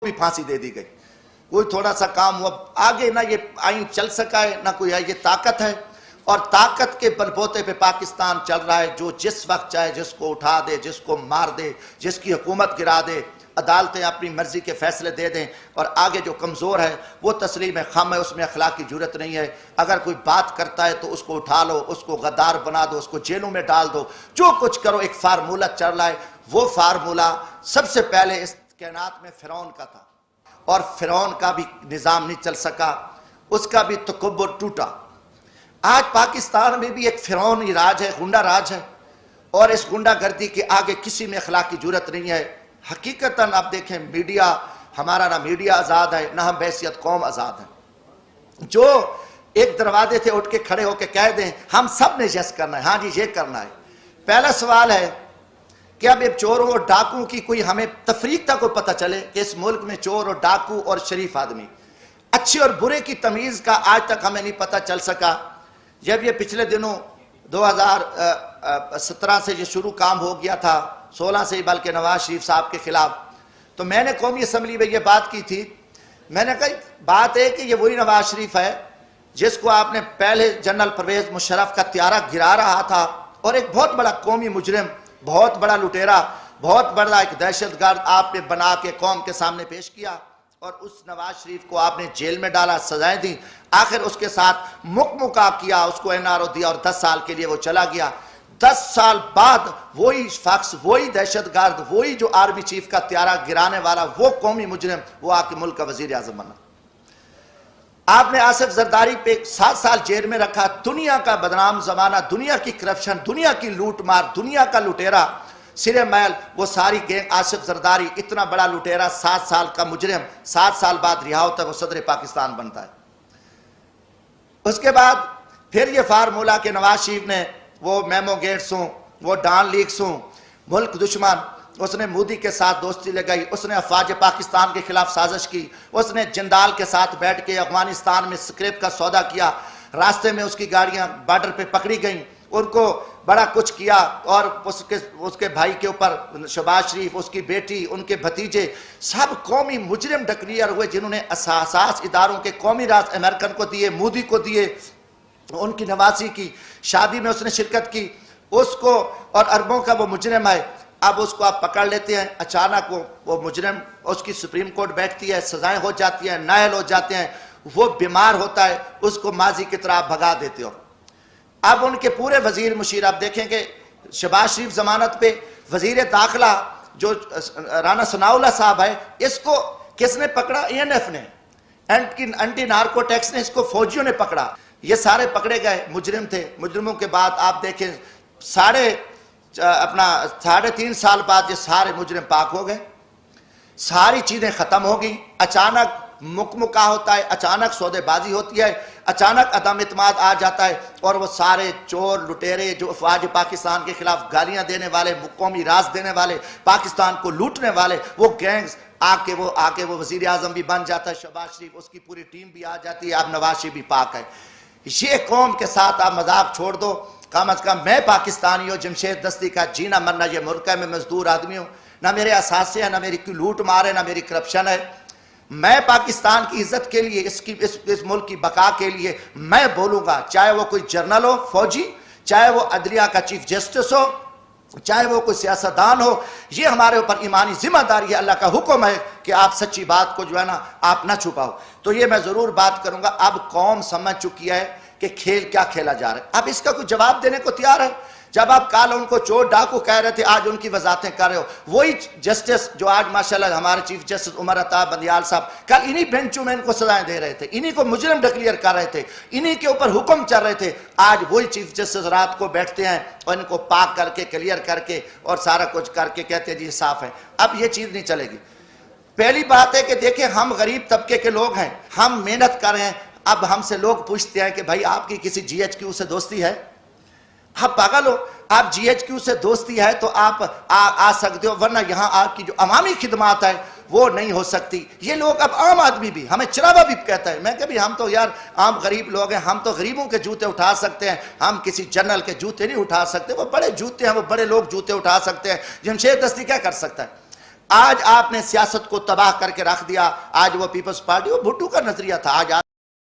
بھی پھانسی دے دی گئی. کوئی تھوڑا سا کام ہوا آگے نہ یہ آئین چل سکا ہے نہ کوئی ہے. یہ طاقت ہے اور طاقت کے بلبوتے پہ پاکستان چل رہا ہے. جو جس وقت چاہے جس کو اٹھا دے, جس کو مار دے, جس کی حکومت گرا دے, عدالتیں اپنی مرضی کے فیصلے دے دیں. اور آگے جو کمزور ہے وہ تسلیم خم ہے, اس میں اخلاقی جرت نہیں ہے. اگر کوئی بات کرتا ہے تو اس کو اٹھا لو, اس کو غدار بنا دو, اس کو جیلوں میں ڈال دو, جو کچھ کرو. ایک فارمولہ چل رہا ہے. وہ فارمولہ سب سے پہلے اس کائنات میں فرعون کا تھا اور فرعون کا بھی نظام نہیں چل سکا, اس کا بھی تکبر ٹوٹا. آج پاکستان میں بھی ایک فرعونی راج ہے, گنڈا راج ہے, اور اس گنڈا گردی کے آگے کسی میں اخلاقی جرت نہیں ہے. حقیقتاً آپ دیکھیں میڈیا, ہمارا نہ میڈیا آزاد ہے نہ ہم بحیثیت قوم آزاد ہیں. جو ایک دروازے سے اٹھ کے کھڑے ہو کے کہہ دیں ہم سب نے یس کرنا ہے, ہاں جی یہ کرنا ہے. پہلا سوال ہے کہ اب ایک چوروں اور ڈاکوں کی کوئی ہمیں تفریق تک کو پتہ چلے کہ اس ملک میں چور اور ڈاکو اور شریف آدمی, اچھے اور برے کی تمیز کا آج تک ہمیں نہیں پتہ چل سکا. جب یہ پچھلے دنوں 2017 سے یہ شروع کام ہو گیا تھا, 16 سے ہی بلکہ نواز شریف صاحب کے خلاف, تو میں نے قومی اسمبلی میں یہ بات کی تھی. میں نے کہا بات ہے کہ یہ وہی نواز شریف ہے جس کو آپ نے پہلے جنرل پرویز مشرف کا طیارہ گرا رہا تھا اور ایک بہت بڑا قومی مجرم, بہت بڑا لٹیرا, بہت بڑا ایک دہشت گرد آپ نے بنا کے قوم کے سامنے پیش کیا, اور اس نواز شریف کو آپ نے جیل میں ڈالا, سزائیں دیں, آخر اس کے ساتھ مکمکا کیا, اس کو NRO دیا اور 10 سال کے لیے وہ چلا گیا. 10 سال بعد وہی شخص, وہی دہشت گرد, وہی جو آرمی چیف کا طیارہ گرانے والا, وہ قومی مجرم, وہ آ کے ملک کا وزیر اعظم بنا. آپ نے آصف زرداری پہ 7 سال جیل میں رکھا. دنیا کا بدنام زمانہ, دنیا کی کرپشن, دنیا کی لوٹ مار, دنیا کا لٹیرا سرے محل, وہ ساری گینگ. آصف زرداری اتنا بڑا لٹیرا, 7 سال کا مجرم, 7 سال بعد رہا ہوتا ہے, وہ صدر پاکستان بنتا ہے. اس کے بعد پھر یہ فارمولہ کہ نواز شریف نے وہ میمو گیٹس ہوں, وہ ڈان لیکس ہوں, ملک دشمن, اس نے مودی کے ساتھ دوستی لگائی, اس نے افواج پاکستان کے خلاف سازش کی, اس نے جندال کے ساتھ بیٹھ کے افغانستان میں سکریپ کا سودا کیا, راستے میں اس کی گاڑیاں بارڈر پہ پکڑی گئیں, ان کو بڑا کچھ کیا, اور اس کے بھائی کے اوپر شہباز شریف, اس کی بیٹی, ان کے بھتیجے, سب قومی مجرم ڈکلیئر ہوئے جنہوں نے اساس اداروں کے قومی راز امریکن کو دیے, مودی کو دیے. ان کی نواسی کی شادی میں اس نے شرکت کی, اس کو, اور اربوں کا وہ مجرم ہے. اب اس کو آپ پکڑ لیتے ہیں, اچانک وہ مجرم, اس کی سپریم کورٹ بیٹھتی ہے, سزائیں ہو جاتی ہیں, نائل ہو جاتے ہیں, وہ بیمار ہوتا ہے, اس کو ماضی کی طرح بھگا دیتے ہو. اب ان کے پورے وزیر مشیر, آپ دیکھیں کہ شہباز شریف ضمانت پہ, وزیر داخلہ جو رانا ثناء اللہ صاحب ہے, اس کو کس نے پکڑا؟ ENF نے, اینٹی نارکو ٹیکس نے, اس کو فوجیوں نے پکڑا. یہ سارے پکڑے گئے, مجرم تھے. مجرموں کے بعد آپ دیکھیں 3.5 سال بعد یہ سارے مجرم پاک ہو گئے, ساری چیزیں ختم ہو گئیں. اچانک مکمکا ہوتا ہے, اچانک سودے بازی ہوتی ہے, اچانک عدم اعتماد آ جاتا ہے, اور وہ سارے چور لٹیرے جو افواج پاکستان کے خلاف گالیاں دینے والے, قومی راز دینے والے, پاکستان کو لوٹنے والے, وہ گینگز آ کے وہ وزیر اعظم بھی بن جاتا ہے. شہباز شریف, اس کی پوری ٹیم بھی آ جاتی ہے. اب نواز شریف بھی پاک ہے. یہ قوم کے ساتھ آپ مذاق چھوڑ دو. کم از کم میں پاکستانی ہوں, جمشید دستی کا جینا مرنا یہ ملک ہے, میں مزدور آدمی ہوں, نہ میرے اثاثے ہیں, نہ میری کوئی لوٹ مار ہے, نہ میری کرپشن ہے. میں پاکستان کی عزت کے لیے, اس ملک کی بقا کے لیے میں بولوں گا, چاہے وہ کوئی جرنل ہو, فوجی, چاہے وہ عدلیہ کا چیف جسٹس ہو, چاہے وہ کوئی سیاستدان ہو. یہ ہمارے اوپر ایمانی ذمہ داری ہے, اللہ کا حکم ہے کہ آپ سچی بات کو جو ہے نا آپ نہ چھپاؤ. تو یہ میں ضرور بات کروں گا. اب قوم سمجھ چکی ہے کہ کھیل کیا کھیلا جا رہا ہے. اب اس کا کوئی جواب دینے کو تیار ہے؟ جب آپ کال ان کو چور ڈاکو کہہ رہے تھے, آج ان کی وضاحتیں کر رہے ہو. وہی جسٹس جو آج ماشاءاللہ ہمارے چیف جسٹس عمر عطا بندیال صاحب, کل انہی بینچوں میں ان کو سزائیں دے رہے تھے, انہی کو مجرم ڈکلیئر کر رہے تھے, انہی کے اوپر حکم چل رہے تھے. آج وہی چیف جسٹس رات کو بیٹھتے ہیں اور ان کو پاک کر کے, کلیئر کر کے اور سارا کچھ کر کے کہتے ہیں جی صاف ہے. اب یہ چیز نہیں چلے گی. پہلی بات ہے کہ دیکھیں ہم غریب طبقے کے لوگ ہیں, ہم محنت کر رہے ہیں. اب ہم سے لوگ پوچھتے ہیں کہ بھائی آپ کی کسی GHQ سے دوستی ہے؟ آپ پاگل ہو, آپ GHQ سے دوستی ہے تو آپ آ سکتے ہو, ورنہ یہاں آپ کی جو عوامی خدمات ہے وہ نہیں ہو سکتی. یہ لوگ, اب عام آدمی بھی, ہمیں چراوا بھی کہتا ہے. میں کہ ہم تو یار عام غریب لوگ ہیں, ہم تو غریبوں کے جوتے اٹھا سکتے ہیں, ہم کسی جنرل کے جوتے نہیں اٹھا سکتے. وہ بڑے جوتے ہیں, وہ بڑے لوگ جوتے اٹھا سکتے ہیں. جمشید دستی کیا کر سکتا ہے؟ آج آپ نے سیاست کو تباہ کر کے رکھ دیا. آج وہ پیپلز پارٹی, وہ بھٹو کا نظریہ تھا, آج آپ